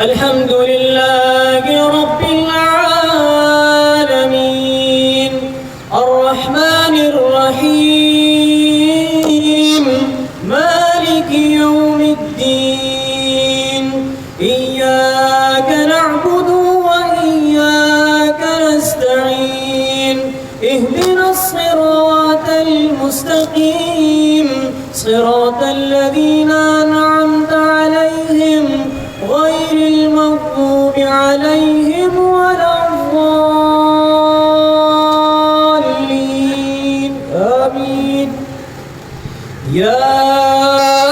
अल्हम्दुलिल्लाहि रब्बिल आलमीन अर्रहमानिर रहीम मालिकि यौमिद्दीन इय्याका नअबुदु व इय्याका नस्तईन इहदिनस सिरातल मुस्तकीम सिरातल लज़ीना अनअमता अलैहिम गैरिल मग़्दूबि अलैहिम वलद्दाल्लीन आमीन। या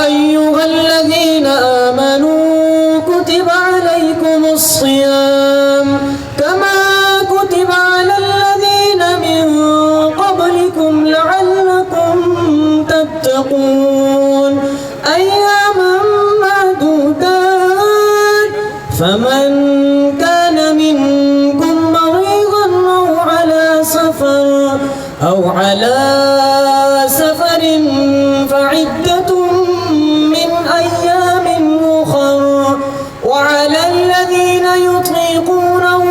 अय्युहल्लज़ीना आमनू कुतिबा अलैकुमुस सियाम कमा कुतिबा अलल्लज़ीना मिन क़ब्लिकुम लअल्लकुम तत्तक़ून अय्यामन मअदूदात फमन कान मिनकुम मरीज़न أو على سفر فعدة من أيام أخر وعلى الذين يطيقونه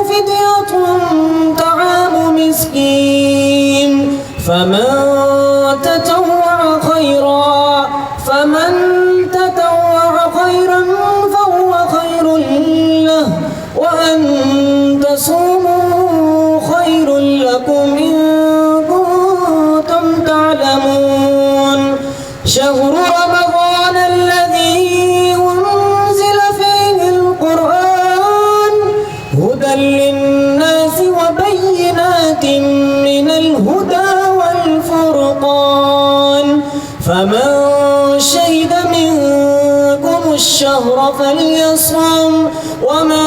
فدية طعام مسكين فمن تطوع خيرا فهو خير له وأن تصوموا خير لكم إن كنتم تعلمون شهر رمضان الذي أنزل فيه القرآن هدى للناس وبينات من الهدى والفرقان فمن شهد منكم الشهر فليصم ومن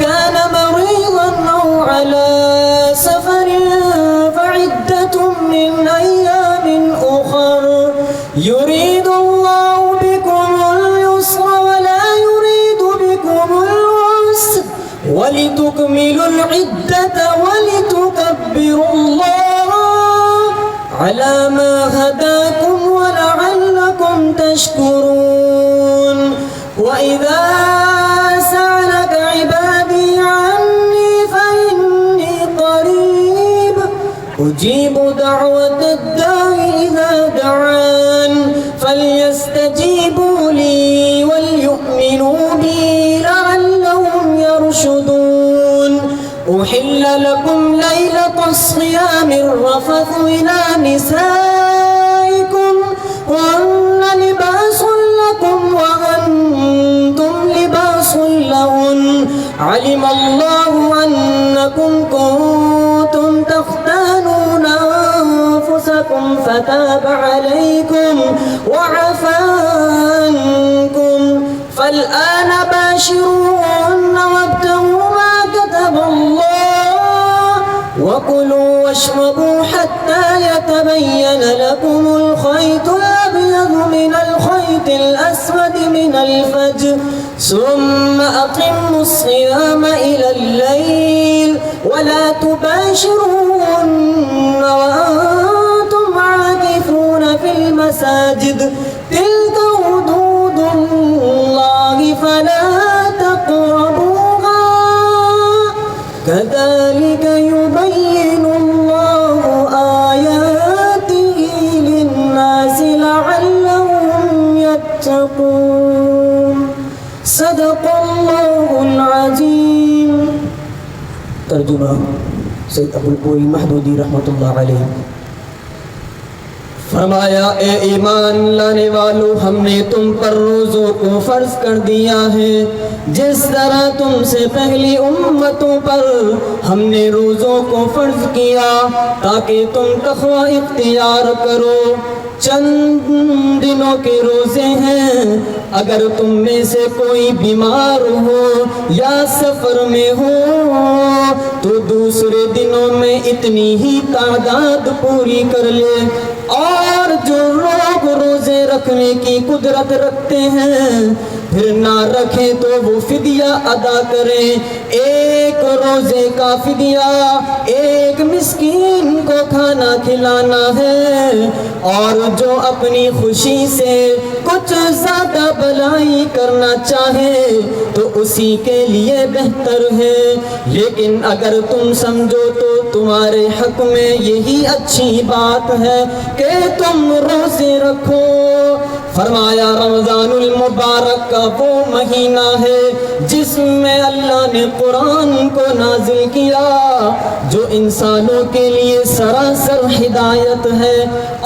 كان مريضا أو على سفر فعدة من أيام أخر يريد الله بكم اليسر ولا يريد بكم العسر ولتكملوا العدة ولتكبروا الله على ما هداكم ولعلكم تشكرون وإذا سألك عبادي عني فإني قريب أجيب دعوة الداع إذا دعان فليستجيبوا لي وليؤمنوا بي لعلهم يرشدون أحل لكم ليلة الصيام الرفث إلى نسائكم وهن لباس لكم وأنتم لباس لهن علم الله أنكم كنتم تختانون أنفسكم فتاب عليكم وعفى عنكم فالآن باشروهن وابتغوا ما كتب الله وكلوا واشربوا حتى يتبين لكم الخيط الأبيض من الخيط الأسود من الفجر ثم أقموا الصيام إلى الليل ولا تباشروهن وأنتم عاكفون في المساجد تلك حدود الله فلا تقربوها كذلك يبين الله آياته للناس لعلهم يتقون صدق الله العظيم ترجمة सैयद अबुल कोई महदूदी रहमतुल्लाह अलैह फरमाया ए ईमान लाने वालों हमने तुम पर रोज़ों को फ़र्ज कर दिया है जिस तरह तुमसे पहली उम्मतों पर हमने रोज़ों को फ़र्ज किया ताकि तुम तक़वा इख्तियार करो चंद दिनों के रोज़े हैं अगर तुम में से कोई बीमार हो या सफ़र में हो तो दूसरे दिनों में इतनी ही तादाद पूरी कर ले और जो लोग रोज़े रखने की कुदरत रखते हैं پھر نہ رکھیں تو وہ فدیہ ادا کریں۔ ایک روزے کا فدیہ ایک مسکین کو کھانا کھلانا ہے، اور جو اپنی خوشی سے کچھ زیادہ بھلائی کرنا چاہے تو اسی کے لیے بہتر ہے، لیکن اگر تم سمجھو تو تمہارے حق میں یہی اچھی بات ہے کہ تم روزے رکھو۔ فرمایا رمضان المبارک کا وہ مہینہ ہے جس میں اللہ نے قرآن کو نازل کیا، جو انسانوں کے لیے سراسر ہدایت ہے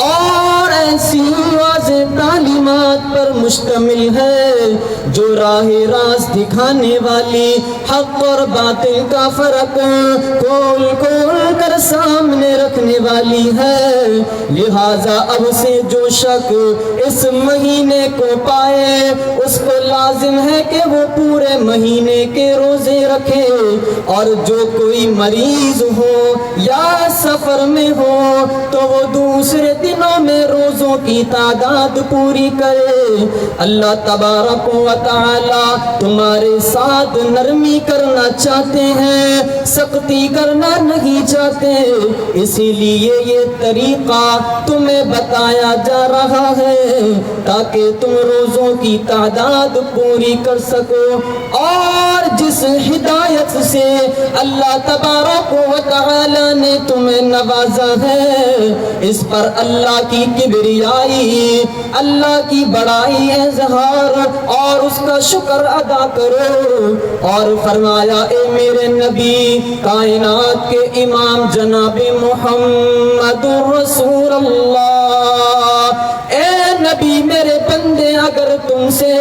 اور ایسی واضح تعلیمات پر مشتمل ہے جو راہ راست دکھانے والی، حق اور باطل کا فرق کھول کھول کر سامنے رکھنے والی ہے۔ لہذا اب سے جو شخص اس مہینے کو پائے اس کو لازم ہے کہ وہ پورے مہینے کے روزے رکھے، اور جو کوئی مریض ہو یا سفر میں ہو تو وہ دوسرے دنوں میں روزوں کی تعداد پوری کرے۔ اللہ تبارک و تعالی تمہارے ساتھ نرمی کرنا چاہتے ہیں، سختی کرنا نہیں چاہتے، اسی لیے یہ طریقہ تمہیں بتایا جا رہا ہے تاکہ تم روزوں کی تعداد پوری کر سکو۔ اور جس ہدایت سے اللہ تبارک و تعالی نے تمہیں نوازا ہے اس پر اللہ کی کبریائی، اللہ کی بڑائی اظہار اور اس کا شکر ادا کرو۔ اور فرمایا اے میرے نبی، کائنات کے امام جناب محمد رسول اللہ، اے نبی میرے بندے اگر تم سے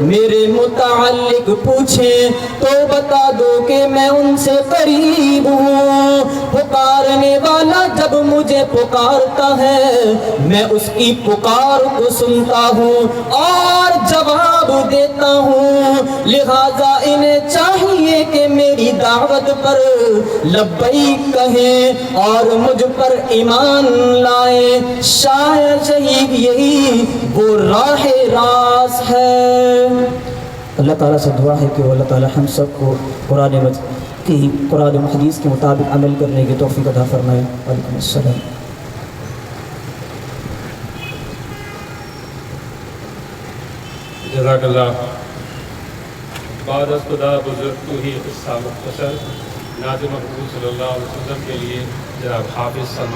میرے متعلق پوچھیں تو بتا دو کہ میں ان سے قریب ہوں۔ پکارنے والا جب مجھے پکارتا ہے میں اس کی پکار کو سنتا ہوں اور جواب دیتا ہوں، لہذا انہیں چاہیے کہ میری دعوت پر لبیک کہیں اور مجھ پر ایمان لائیں، شاید شہید یہی وہ راہ راست ہے۔ اللہ تعالیٰ سے دعا ہے کہ وہ اللہ تعالیٰ ہم سب کو قرآن و حدیث کے مطابق عمل کرنے کی توفیق عطا فرمائے۔ وعلیکم السلام۔ جزاک اللہ۔ بعد از خدا بزرگ تو ہی قصہ مختصر، ناظم محبوب صلی اللہ علیہ وسلم کے لیے جناب حافظ سلمان